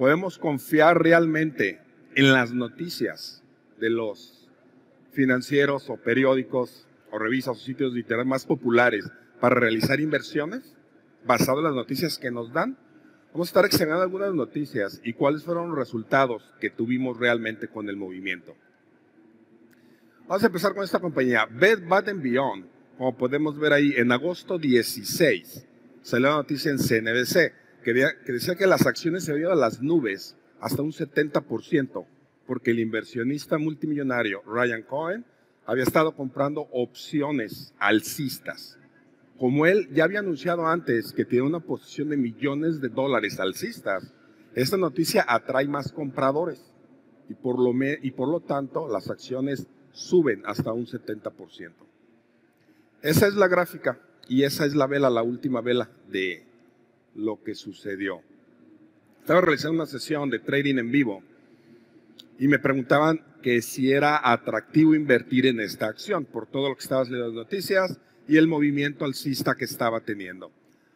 ¿Podemos confiar realmente en las noticias de los financieros o periódicos o revistas o sitios de internet más populares para realizar inversiones basado en las noticias que nos dan? Vamos a estar examinando algunas noticias y cuáles fueron los resultados que tuvimos realmente con el movimiento. Vamos a empezar con esta compañía, Bed Bath & Beyond. Como podemos ver ahí, en agosto 16 salió la noticia en CNBC que decía que las acciones se habían ido a las nubes hasta un 70%, porque el inversionista multimillonario Ryan Cohen había estado comprando opciones alcistas. Como él ya había anunciado antes que tiene una posición de millones de dólares alcistas, esta noticia atrae más compradores y por lo tanto las acciones suben hasta un 70%. Esa es la gráfica y esa es la vela, la última vela de lo que sucedió. Estaba realizando una sesión de trading en vivo y me preguntaban que si era atractivo invertir en esta acción por todo lo que estaba leyendo las noticias y el movimiento alcista que estaba teniendo.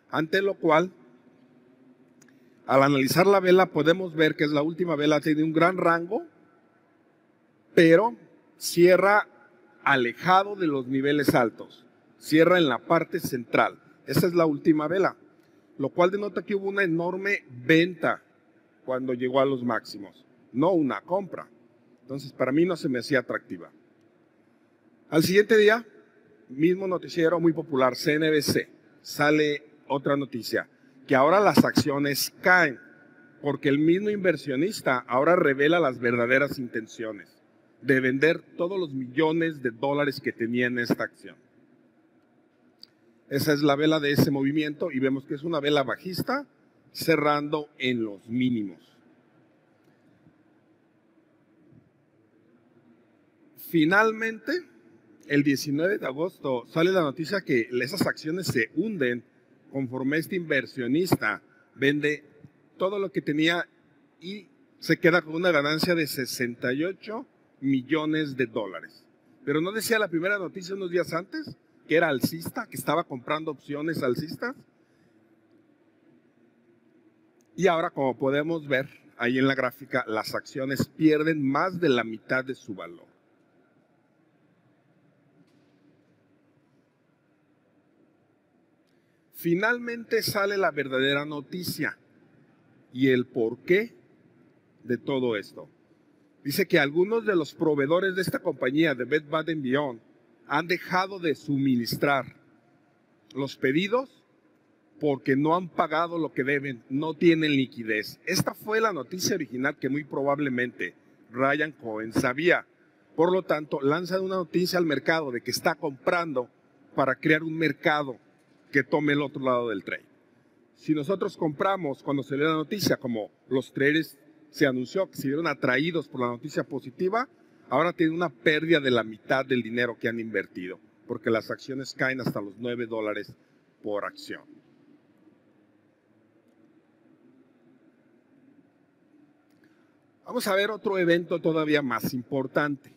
Ante lo cual, al analizar la vela podemos ver que es la última vela, tiene un gran rango, pero cierra alejado de los niveles altos, cierra en la parte central. Esa es la última vela, lo cual denota que hubo una enorme venta cuando llegó a los máximos, no una compra. Entonces, para mí no se me hacía atractiva. Al siguiente día, mismo noticiero muy popular, CNBC, sale otra noticia, que ahora las acciones caen, porque el mismo inversionista ahora revela las verdaderas intenciones de vender todos los millones de dólares que tenía en esta acción. Esa es la vela de ese movimiento y vemos que es una vela bajista cerrando en los mínimos. Finalmente, el 19 de agosto sale la noticia que esas acciones se hunden conforme este inversionista vende todo lo que tenía y se queda con una ganancia de 68 millones de dólares. Pero ¿no decía la primera noticia unos días antes que era alcista, que estaba comprando opciones alcistas? Y ahora, como podemos ver ahí en la gráfica, las acciones pierden más de la mitad de su valor. Finalmente sale la verdadera noticia y el porqué de todo esto. Dice que algunos de los proveedores de esta compañía, de Bed Bath & Beyond, han dejado de suministrar los pedidos porque no han pagado lo que deben, no tienen liquidez. Esta fue la noticia original que muy probablemente Ryan Cohen sabía. Por lo tanto, lanza una noticia al mercado de que está comprando para crear un mercado que tome el otro lado del trade. Si nosotros compramos cuando se lee la noticia, como los traders se anunció que se vieron atraídos por la noticia positiva, ahora tienen una pérdida de la mitad del dinero que han invertido, porque las acciones caen hasta los $9 por acción. Vamos a ver otro evento todavía más importante,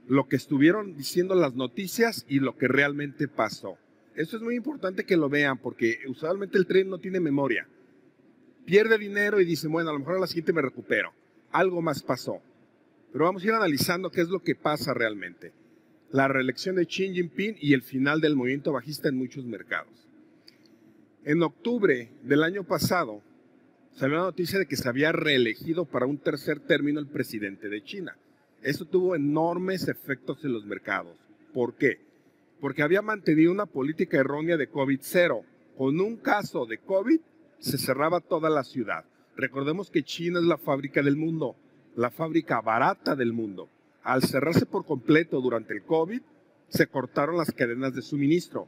lo que estuvieron diciendo las noticias y lo que realmente pasó. Eso es muy importante que lo vean porque usualmente el tren no tiene memoria. Pierde dinero y dice, bueno, a lo mejor a la siguiente me recupero. Algo más pasó. Pero vamos a ir analizando qué es lo que pasa realmente. La reelección de Xi Jinping y el final del movimiento bajista en muchos mercados. En octubre del año pasado salió la noticia de que se había reelegido para un tercer término el presidente de China. Esto tuvo enormes efectos en los mercados. ¿Por qué? Porque había mantenido una política errónea de COVID-0. Con un caso de COVID se cerraba toda la ciudad. Recordemos que China es la fábrica del mundo, la fábrica barata del mundo. Al cerrarse por completo durante el COVID, se cortaron las cadenas de suministro.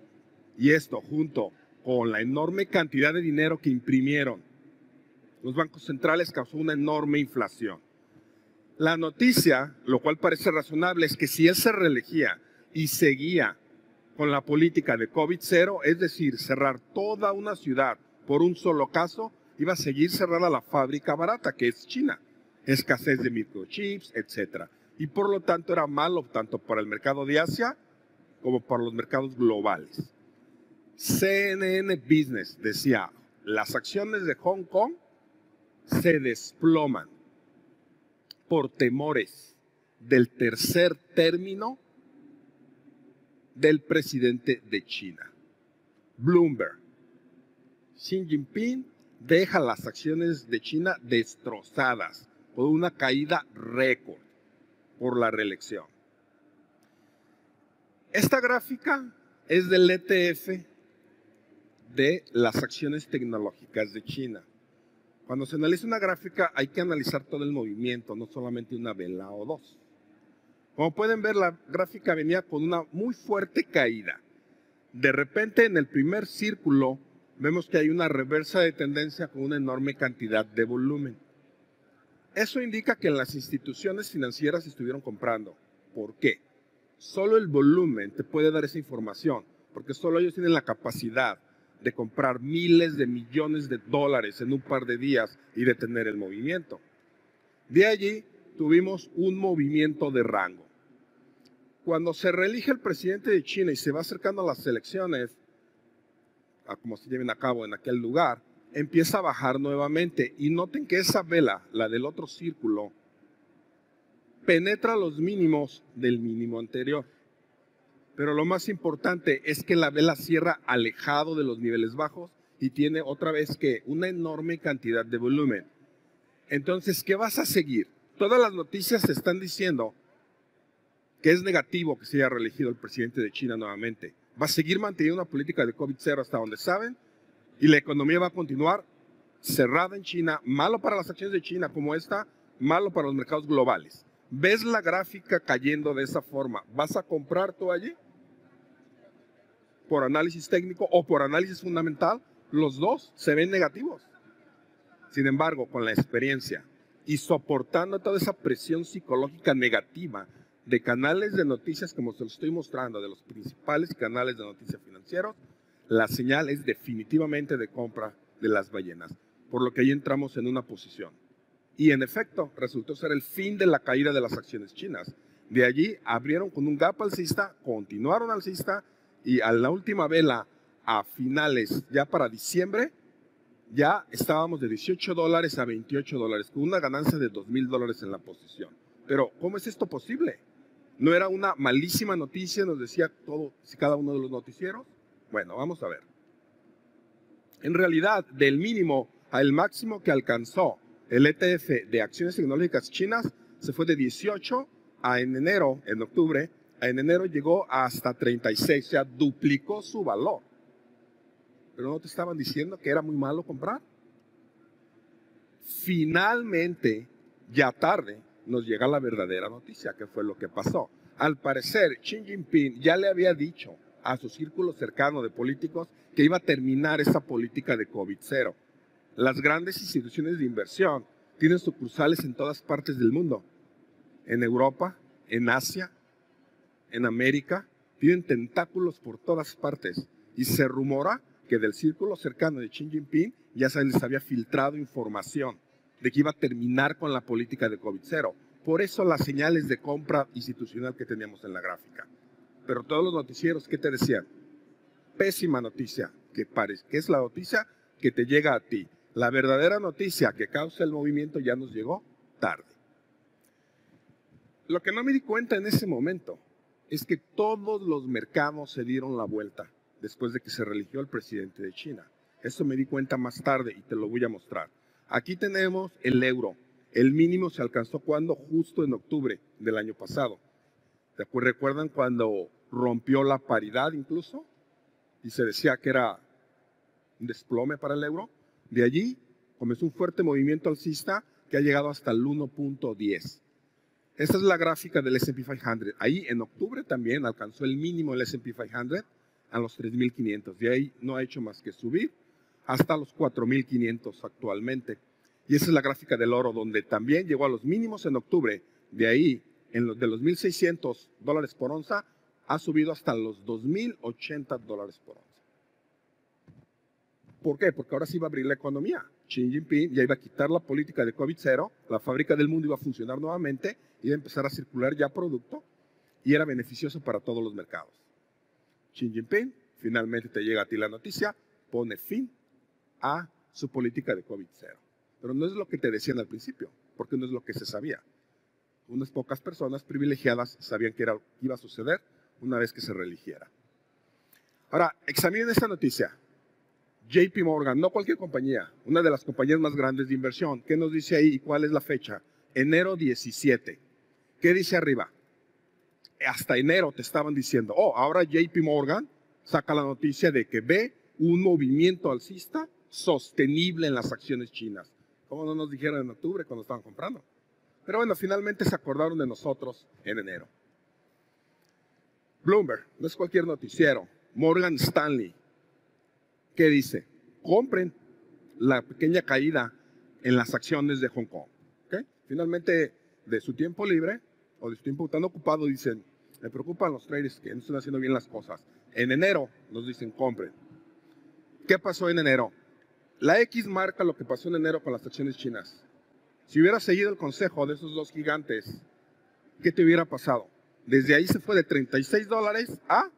Y esto, junto con la enorme cantidad de dinero que imprimieron los bancos centrales, causó una enorme inflación. La noticia, lo cual parece razonable, es que si él se reelegía y seguía con la política de COVID-0, es decir, cerrar toda una ciudad por un solo caso, iba a seguir cerrada la fábrica barata, que es China. Escasez de microchips, etc. Y por lo tanto era malo tanto para el mercado de Asia como para los mercados globales. CNN Business decía, las acciones de Hong Kong se desploman por temores del tercer término del presidente de China, Bloomberg. Xi Jinping deja las acciones de China destrozadas por una caída récord por la reelección. Esta gráfica es del ETF de las acciones tecnológicas de China. Cuando se analiza una gráfica hay que analizar todo el movimiento, no solamente una vela o dos. Como pueden ver, la gráfica venía con una muy fuerte caída. De repente, en el primer círculo, vemos que hay una reversa de tendencia con una enorme cantidad de volumen. Eso indica que las instituciones financieras estuvieron comprando. ¿Por qué? Solo el volumen te puede dar esa información, porque solo ellos tienen la capacidad de comprar miles de millones de dólares en un par de días y detener el movimiento. De allí tuvimos un movimiento de rango. Cuando se reelige el presidente de China y se va acercando a las elecciones, a como se lleven a cabo en aquel lugar, empieza a bajar nuevamente. Y noten que esa vela, la del otro círculo, penetra los mínimos del mínimo anterior. Pero lo más importante es que la vela cierra alejado de los niveles bajos y tiene otra vez que una enorme cantidad de volumen. Entonces, ¿qué vas a seguir? Todas las noticias están diciendo que es negativo que se haya reelegido el presidente de China nuevamente. Va a seguir manteniendo una política de COVID-0 hasta donde saben y la economía va a continuar cerrada en China, malo para las acciones de China como esta, malo para los mercados globales. ¿Ves la gráfica cayendo de esa forma? ¿Vas a comprar tú allí? Por análisis técnico o por análisis fundamental, los dos se ven negativos. Sin embargo, con la experiencia y soportando toda esa presión psicológica negativa de canales de noticias, como se los estoy mostrando, de los principales canales de noticias financieros, la señal es definitivamente de compra de las ballenas, por lo que ahí entramos en una posición. Y en efecto, resultó ser el fin de la caída de las acciones chinas. De allí abrieron con un gap alcista, continuaron alcista y a la última vela, a finales, ya para diciembre, ya estábamos de $18 a $28, con una ganancia de $2,000 en la posición. Pero, ¿cómo es esto posible? ¿No era una malísima noticia? Nos decía todo, cada uno de los noticieros. Bueno, vamos a ver. En realidad, del mínimo al máximo que alcanzó el ETF de acciones tecnológicas chinas, se fue de 18 a en octubre, en enero llegó hasta 36, o sea, duplicó su valor. Pero no te estaban diciendo que era muy malo comprar. Finalmente, ya tarde, nos llega la verdadera noticia, que fue lo que pasó. Al parecer, Xi Jinping ya le había dicho a su círculo cercano de políticos que iba a terminar esa política de COVID-0. Las grandes instituciones de inversión tienen sucursales en todas partes del mundo. En Europa, en Asia, en América, tienen tentáculos por todas partes. Y se rumora que del círculo cercano de Xi Jinping ya se les había filtrado información de que iba a terminar con la política de COVID-0. Por eso las señales de compra institucional que teníamos en la gráfica. Pero todos los noticieros, ¿qué te decían? Pésima noticia, que es la noticia que te llega a ti. La verdadera noticia que causa el movimiento ya nos llegó tarde. Lo que no me di cuenta en ese momento es que todos los mercados se dieron la vuelta después de que se reeligió el presidente de China. Eso me di cuenta más tarde y te lo voy a mostrar. Aquí tenemos el euro. El mínimo se alcanzó cuando justo en octubre del año pasado. ¿Recuerdan cuando rompió la paridad incluso? Y se decía que era un desplome para el euro. De allí comenzó un fuerte movimiento alcista que ha llegado hasta el 1.10. Esta es la gráfica del S&P 500. Ahí en octubre también alcanzó el mínimo del S&P 500 a los 3.500. De ahí no ha hecho más que subir hasta los 4.500 actualmente. Y esa es la gráfica del oro, donde también llegó a los mínimos en octubre. De ahí, de los $1,600 por onza, ha subido hasta los $2,080 por onza. ¿Por qué? Porque ahora sí va a abrir la economía. Xi Jinping ya iba a quitar la política de COVID-0, la fábrica del mundo iba a funcionar nuevamente, iba a empezar a circular ya producto y era beneficioso para todos los mercados. Xi Jinping, finalmente te llega a ti la noticia, pone fin a su política de COVID-0. Pero no es lo que te decían al principio, porque no es lo que se sabía. Unas pocas personas privilegiadas sabían que iba a suceder una vez que se reeligiera. Ahora, examinen esta noticia. JP Morgan, no cualquier compañía, una de las compañías más grandes de inversión. ¿Qué nos dice ahí y cuál es la fecha? Enero 17. ¿Qué dice arriba? Hasta enero te estaban diciendo, ahora JP Morgan saca la noticia de que ve un movimiento alcista sostenible en las acciones chinas. ¿Cómo no nos dijeron en octubre cuando estaban comprando? Pero bueno, finalmente se acordaron de nosotros en enero. Bloomberg, no es cualquier noticiero. Morgan Stanley, ¿qué dice? Compren la pequeña caída en las acciones de Hong Kong. ¿Okay? Finalmente, de su tiempo libre o de su tiempo tan ocupado, dicen, me preocupan los traders que no están haciendo bien las cosas. En enero nos dicen, compren. ¿Qué pasó en enero? La X marca lo que pasó en enero con las acciones chinas. Si hubiera seguido el consejo de esos dos gigantes, ¿qué te hubiera pasado? Desde ahí se fue de $36 a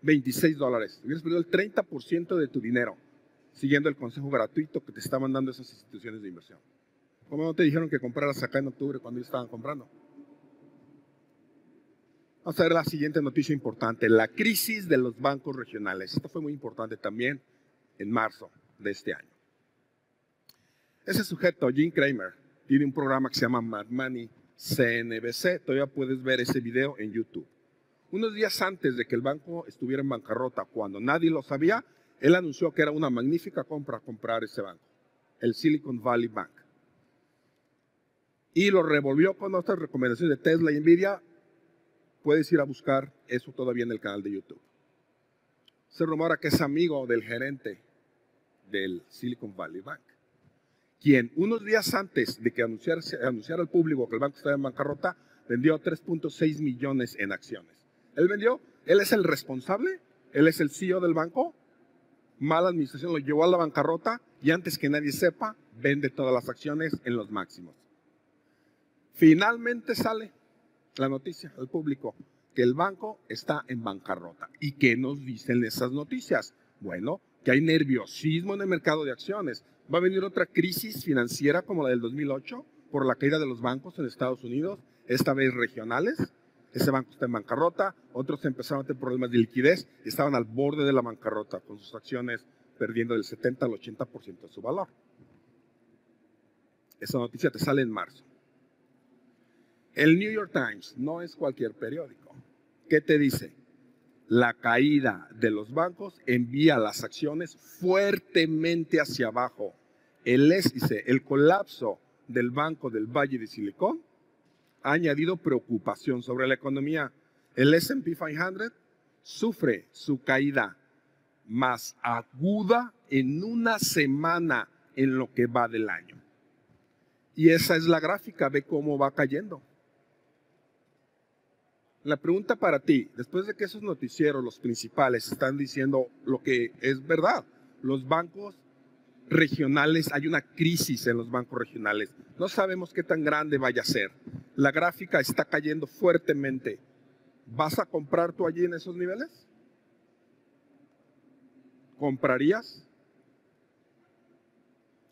$26. Hubieras perdido el 30% de tu dinero siguiendo el consejo gratuito que te estaban dando esas instituciones de inversión. ¿Cómo no te dijeron que compraras acá en octubre cuando ellos estaban comprando? Vamos a ver la siguiente noticia importante, la crisis de los bancos regionales. Esto fue muy importante también en marzo de este año. Ese sujeto, Jim Cramer, tiene un programa que se llama Mad Money CNBC. Todavía puedes ver ese video en YouTube. Unos días antes de que el banco estuviera en bancarrota, cuando nadie lo sabía, él anunció que era una magnífica compra comprar ese banco, el Silicon Valley Bank. Y lo revolvió con otras recomendaciones de Tesla y Nvidia. Puedes ir a buscar eso todavía en el canal de YouTube. Se rumora que es amigo del gerente del Silicon Valley Bank, quien unos días antes de que anunciara al público que el banco estaba en bancarrota, vendió 3.6 millones en acciones. Él es el responsable, él es el CEO del banco, mala administración lo llevó a la bancarrota y antes que nadie sepa, vende todas las acciones en los máximos. Finalmente sale la noticia al público que el banco está en bancarrota. ¿Y qué nos dicen esas noticias? Bueno, que hay nerviosismo en el mercado de acciones. Va a venir otra crisis financiera como la del 2008 por la caída de los bancos en Estados Unidos, esta vez regionales. Ese banco está en bancarrota, otros empezaron a tener problemas de liquidez y estaban al borde de la bancarrota con sus acciones perdiendo del 70 al 80% de su valor. Esa noticia te sale en marzo. El New York Times no es cualquier periódico. ¿Qué te dice? La caída de los bancos envía las acciones fuertemente hacia abajo. El colapso del Banco del Valle de Silicón ha añadido preocupación sobre la economía. El S&P 500 sufre su caída más aguda en una semana en lo que va del año. Y esa es la gráfica, ve cómo va cayendo. La pregunta para ti, después de que esos noticieros, los principales, están diciendo lo que es verdad, los bancos regionales, hay una crisis en los bancos regionales. No sabemos qué tan grande vaya a ser. La gráfica está cayendo fuertemente. ¿Vas a comprar tú allí en esos niveles? ¿Comprarías?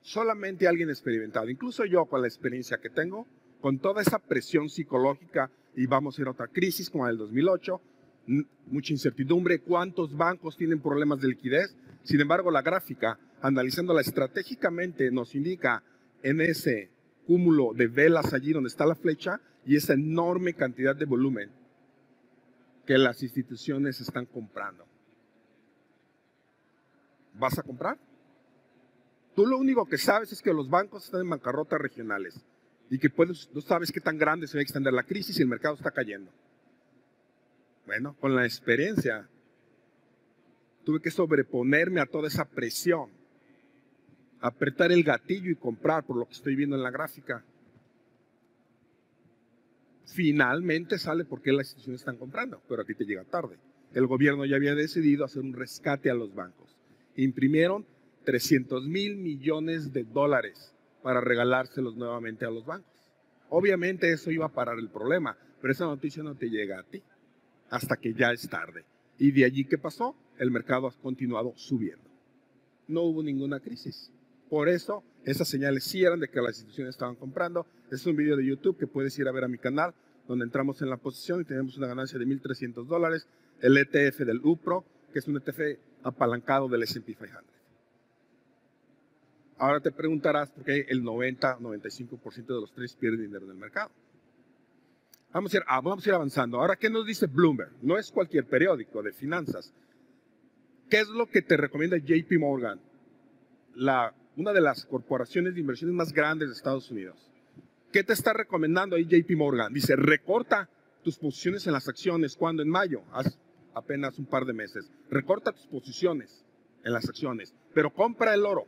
Solamente alguien experimentado, incluso yo con la experiencia que tengo, con toda esa presión psicológica y vamos a ir a otra crisis como la del 2008, mucha incertidumbre, cuántos bancos tienen problemas de liquidez. Sin embargo, la gráfica, analizándola estratégicamente, nos indica en ese cúmulo de velas allí donde está la flecha y esa enorme cantidad de volumen que las instituciones están comprando. ¿Vas a comprar? Tú lo único que sabes es que los bancos están en bancarrota regionales y que no sabes qué tan grande se va a extender la crisis y el mercado está cayendo. Bueno, con la experiencia tuve que sobreponerme a toda esa presión, apretar el gatillo y comprar por lo que estoy viendo en la gráfica. Finalmente sale porque las instituciones están comprando, pero a ti te llega tarde. El gobierno ya había decidido hacer un rescate a los bancos. Imprimieron $300 mil millones para regalárselos nuevamente a los bancos. Obviamente eso iba a parar el problema, pero esa noticia no te llega a ti hasta que ya es tarde. Y de allí, ¿qué pasó? El mercado ha continuado subiendo. No hubo ninguna crisis. Por eso Esas señales sí eran de que las instituciones estaban comprando. Es un video de YouTube que puedes ir a ver a mi canal, donde entramos en la posición y tenemos una ganancia de $1,300. El ETF del UPRO, que es un ETF apalancado del S&P 500. Ahora te preguntarás por qué el 90-95% de los trades pierden dinero en el mercado. Vamos a ir avanzando. Ahora, ¿qué nos dice Bloomberg? No es cualquier periódico de finanzas. ¿Qué es lo que te recomienda JP Morgan? Una de las corporaciones de inversiones más grandes de Estados Unidos. ¿Qué te está recomendando ahí JP Morgan? Dice, recorta tus posiciones en las acciones. ¿Cuándo? En mayo, hace apenas un par de meses. Recorta tus posiciones en las acciones, pero compra el oro.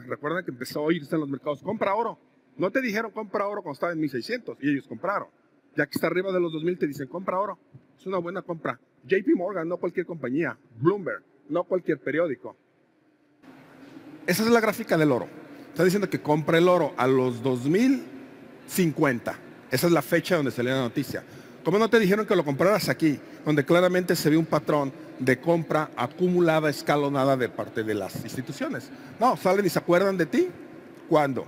Recuerda que empezó a irse en los mercados. Compra oro. No te dijeron compra oro cuando estaba en 1,600 y ellos compraron. Ya que está arriba de los 2,000 te dicen compra oro. Es una buena compra. JP Morgan, no cualquier compañía. Bloomberg, no cualquier periódico. Esa es la gráfica del oro. Está diciendo que compra el oro a los 2,050. Esa es la fecha donde salió la noticia. ¿Cómo no te dijeron que lo compraras aquí? Donde claramente se ve un patrón de compra acumulada, escalonada de parte de las instituciones. No, salen y se acuerdan de ti. ¿Cuándo?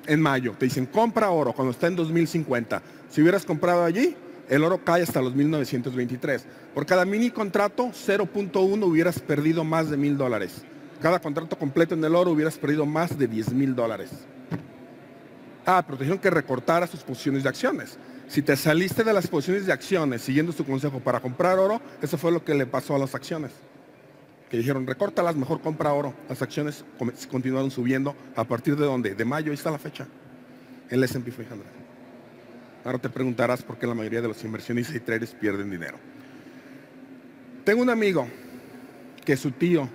En mayo. Te dicen, compra oro cuando está en 2,050. Si hubieras comprado allí, el oro cae hasta los 1,923. Por cada mini contrato, 0.1 hubieras perdido más de $1,000. Cada contrato completo en el oro hubieras perdido más de $10,000. Pero te dijeron que recortaras tus posiciones de acciones. Si te saliste de las posiciones de acciones siguiendo su consejo para comprar oro, eso fue lo que le pasó a las acciones. Que dijeron, recórtalas, mejor compra oro. Las acciones continuaron subiendo. ¿A partir de dónde? De mayo, ahí está la fecha. El S&P 500. Ahora te preguntarás por qué la mayoría de los inversionistas y traders pierden dinero. Tengo un amigo que su tío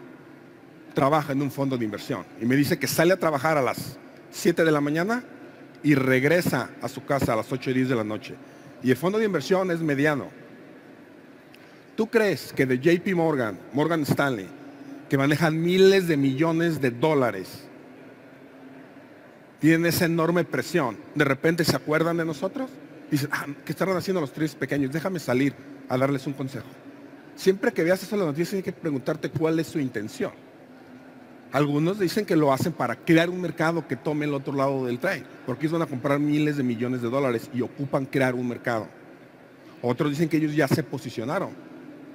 trabaja en un fondo de inversión y me dice que sale a trabajar a las 7 de la mañana y regresa a su casa a las 8 y 10 de la noche. Y el fondo de inversión es mediano. ¿Tú crees que de JP Morgan, Morgan Stanley, que manejan miles de millones de dólares, tienen esa enorme presión, de repente se acuerdan de nosotros? Dicen, ¿qué estarán haciendo los traders pequeños? Déjame salir a darles un consejo. Siempre que veas eso en las noticias, hay que preguntarte cuál es su intención. Algunos dicen que lo hacen para crear un mercado que tome el otro lado del trade, porque ellos van a comprar miles de millones de dólares y ocupan crear un mercado. Otros dicen que ellos ya se posicionaron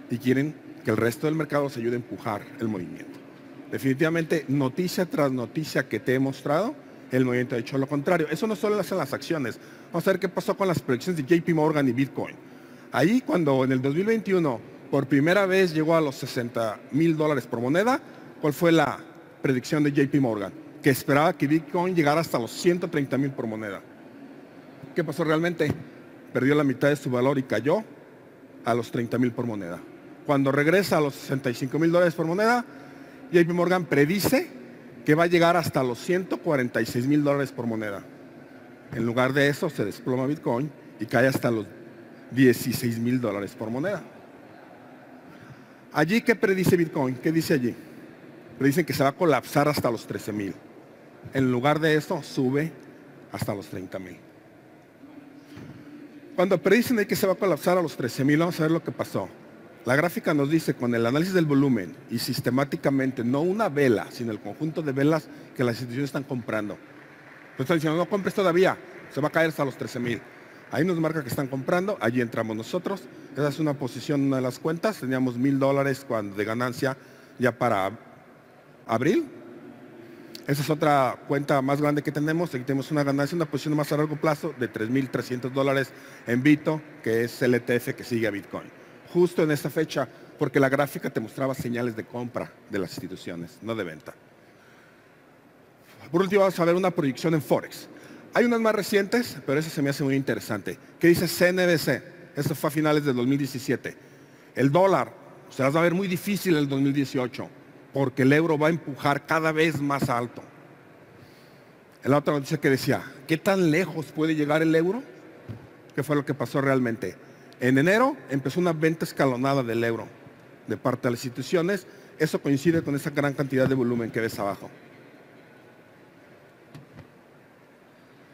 y quieren que el resto del mercado se ayude a empujar el movimiento. Definitivamente, noticia tras noticia que te he mostrado, el movimiento ha hecho lo contrario. Eso no solo lo hacen las acciones. Vamos a ver qué pasó con las proyecciones de JP Morgan y Bitcoin. Ahí, cuando en el 2021 por primera vez llegó a los $60,000 por moneda, ¿cuál fue la predicción de JP Morgan? Que esperaba que Bitcoin llegara hasta los 130,000 por moneda. ¿Qué pasó realmente? Perdió la mitad de su valor y cayó a los 30,000 por moneda. Cuando regresa a los $65,000 por moneda, JP Morgan predice que va a llegar hasta los $146,000 por moneda. En lugar de eso, se desploma Bitcoin y cae hasta los $16,000 por moneda. Allí, ¿qué predice Bitcoin? ¿Qué dice allí? Predicen que se va a colapsar hasta los 13,000. En lugar de eso, sube hasta los 30,000. Cuando predicen que se va a colapsar a los 13,000, vamos a ver lo que pasó. La gráfica nos dice, con el análisis del volumen y sistemáticamente, no una vela, sino el conjunto de velas que las instituciones están comprando. Pues están diciendo, no compres todavía, se va a caer hasta los 13,000. Ahí nos marca que están comprando, allí entramos nosotros. Esa es una posición, una de las cuentas. Teníamos $1,000 de ganancia ya para abril. Esa es otra cuenta más grande que tenemos. Aquí tenemos una ganancia, una posición más a largo plazo de $3,300 en Bito, que es el ETF que sigue a Bitcoin. Justo en esta fecha, porque la gráfica te mostraba señales de compra de las instituciones, no de venta. Por último, vamos a ver una proyección en Forex. Hay unas más recientes, pero esa se me hace muy interesante. ¿Qué dice CNBC? Esto fue a finales del 2017. El dólar se las va a ver muy difícil el 2018, porque el euro va a empujar cada vez más alto. En la otra noticia que decía, ¿qué tan lejos puede llegar el euro? ¿Qué fue lo que pasó realmente? En enero empezó una venta escalonada del euro de parte de las instituciones. Eso coincide con esa gran cantidad de volumen que ves abajo.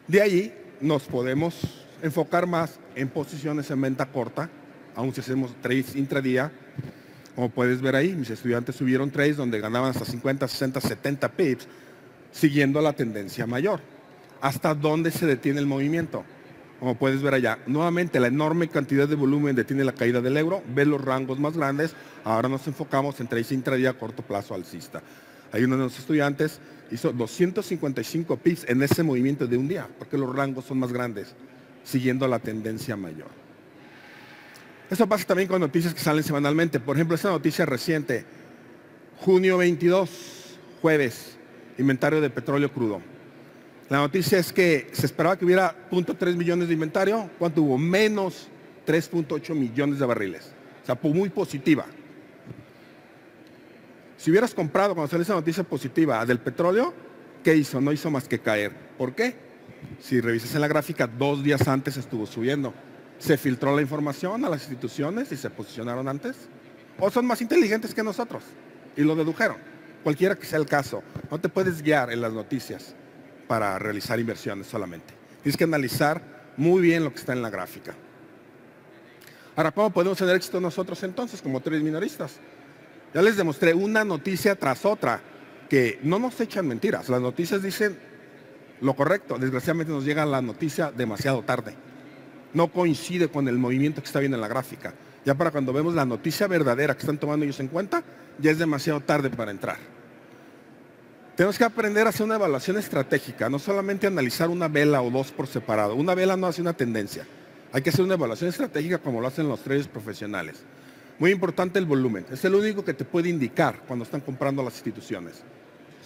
De ahí nos podemos enfocar más en posiciones en venta corta, aun si hacemos trades intradía. Como puedes ver ahí, mis estudiantes subieron trades donde ganaban hasta 50, 60, 70 pips siguiendo la tendencia mayor. ¿Hasta dónde se detiene el movimiento? Como puedes ver allá, nuevamente la enorme cantidad de volumen detiene la caída del euro, ves los rangos más grandes, ahora nos enfocamos en trade intradía a corto plazo alcista. Hay uno de los estudiantes hizo 255 pips en ese movimiento de un día, porque los rangos son más grandes, siguiendo la tendencia mayor. Eso pasa también con noticias que salen semanalmente. Por ejemplo, esta noticia reciente, junio 22, jueves, inventario de petróleo crudo. La noticia es que se esperaba que hubiera 0.3 millones de inventario. ¿Cuánto hubo? Menos 3.8 millones de barriles. O sea, muy positiva. Si hubieras comprado cuando salió esa noticia positiva del petróleo, ¿qué hizo? No hizo más que caer. ¿Por qué? Si revisas en la gráfica, 2 días antes estuvo subiendo. ¿Se filtró la información a las instituciones y se posicionaron antes? ¿O son más inteligentes que nosotros y lo dedujeron? Cualquiera que sea el caso, no te puedes guiar en las noticias para realizar inversiones solamente. Tienes que analizar muy bien lo que está en la gráfica. Ahora, ¿cómo podemos tener éxito nosotros entonces como traders minoristas? Ya les demostré una noticia tras otra que no nos echan mentiras. Las noticias dicen lo correcto. Desgraciadamente nos llega la noticia demasiado tarde. No coincide con el movimiento que está viendo en la gráfica. Ya para cuando vemos la noticia verdadera que están tomando ellos en cuenta, ya es demasiado tarde para entrar. Tenemos que aprender a hacer una evaluación estratégica, no solamente analizar una vela o dos por separado. Una vela no hace una tendencia. Hay que hacer una evaluación estratégica como lo hacen los traders profesionales. Muy importante el volumen. Es el único que te puede indicar cuando están comprando las instituciones.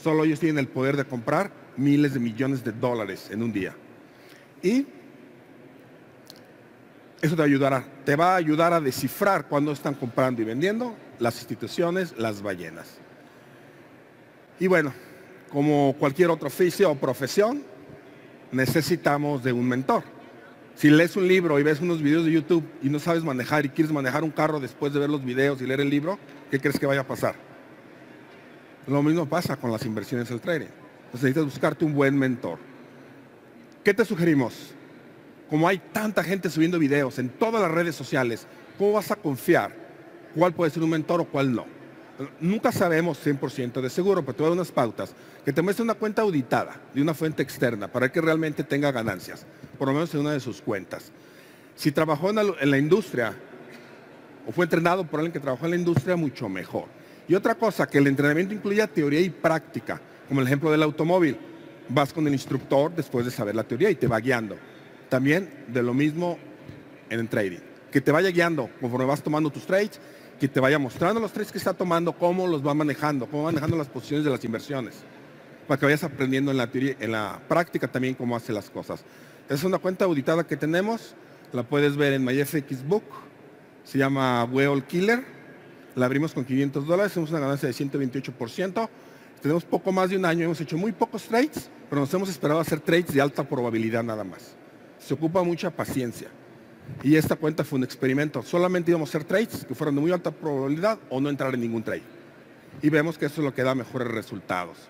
Solo ellos tienen el poder de comprar miles de millones de dólares en un día. Y eso te va a ayudar a descifrar cuándo están comprando y vendiendo las instituciones, las ballenas. Y bueno, como cualquier otro oficio o profesión, necesitamos de un mentor. Si lees un libro y ves unos videos de YouTube y no sabes manejar y quieres manejar un carro después de ver los videos y leer el libro, ¿qué crees que vaya a pasar? Lo mismo pasa con las inversiones del trading. Entonces necesitas buscarte un buen mentor. ¿Qué te sugerimos? Como hay tanta gente subiendo videos en todas las redes sociales, ¿cómo vas a confiar cuál puede ser un mentor o cuál no? Nunca sabemos 100% de seguro, pero te voy a dar unas pautas. Que te muestre una cuenta auditada de una fuente externa para que realmente tenga ganancias, por lo menos en una de sus cuentas. Si trabajó en la industria o fue entrenado por alguien que trabajó en la industria, mucho mejor. Y otra cosa, que el entrenamiento incluya teoría y práctica, como el ejemplo del automóvil. Vas con el instructor después de saber la teoría y te va guiando. También de lo mismo en el trading, que te vaya guiando conforme vas tomando tus trades, que te vaya mostrando los trades que está tomando, cómo los va manejando, cómo va manejando las posiciones de las inversiones, para que vayas aprendiendo en la teoría, en la práctica también cómo hace las cosas. Es una cuenta auditada que tenemos, la puedes ver en MyFXBook, se llama Whale Killer, la abrimos con $500, tenemos una ganancia de 128%, tenemos poco más de un año, hemos hecho muy pocos trades, pero nos hemos esperado a hacer trades de alta probabilidad nada más. Se ocupa mucha paciencia. Y esta cuenta fue un experimento. Solamente íbamos a hacer trades que fueran de muy alta probabilidad o no entrar en ningún trade. Y vemos que eso es lo que da mejores resultados.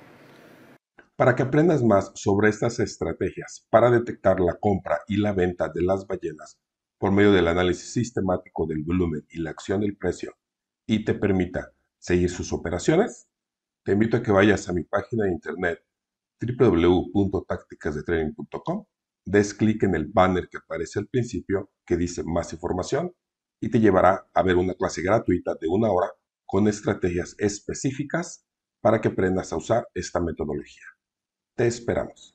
Para que aprendas más sobre estas estrategias para detectar la compra y la venta de las ballenas por medio del análisis sistemático del volumen y la acción del precio y te permita seguir sus operaciones, te invito a que vayas a mi página de internet www.tácticasdetrading.com, des clic en el banner que aparece al principio que dice más información y te llevará a ver una clase gratuita de 1 hora con estrategias específicas para que aprendas a usar esta metodología. Te esperamos.